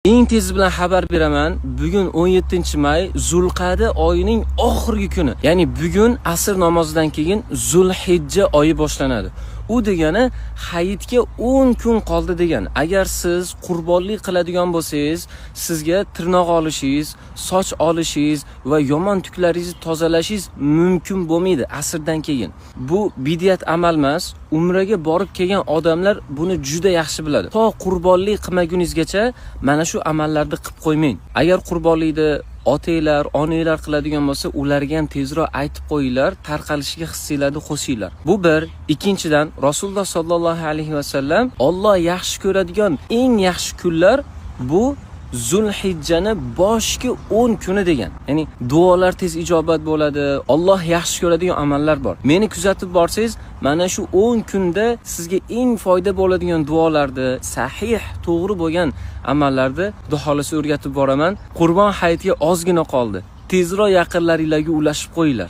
Eng tez bilan xabar beraman. Bugun 17-may Zulqa'da oyining oxirgi kuni. Ya'ni bugun asr namozidan keyin Zulhijja oyi boshlanadi. U degani hayitga 10 kun qoldi degani. Agar siz qurbonlik qiladigan bo'lsangiz, sizga tirnoq olishingiz, soch olishingiz va yomon tuklaringizni tozalashingiz mumkin bo'lmaydi asrdan keyin. Bu bid'at amal emas. Umraga borib kelgan odamlar buni juda yaxshi biladi. To qurbonlik qilmaguningizgacha mana shu amallarni qilib qo'ymang. Agar qurbonlikni otanglar, onanglar qiladigan bo'lsa, ularga ham tezroq aytib qo'yinglar, tarqalishiga hissinglarni qo'shinglar. Bu bir. Ikkinchidan, Rasululloh sollallohu alayhi vasallam Alloh yaxshi ko'radigan eng yaxshi kunlar bu Zulhijjani boshki 10 kuni degan. Ya'ni duolar tez ijobat bo'ladi. Alloh yaxshi ko'radigan amallar bor. Meni kuzatib borsangiz, mana shu 10 kunda sizga eng foyda bo'ladigan duolarni, sahih, to'g'ri bo'lgan amallarni Xudo xolasa o'rgatib boraman. Qurbon hayitiga ozgina qoldi. Tezroq yaqinlaringizga ulashib qo'yinglar.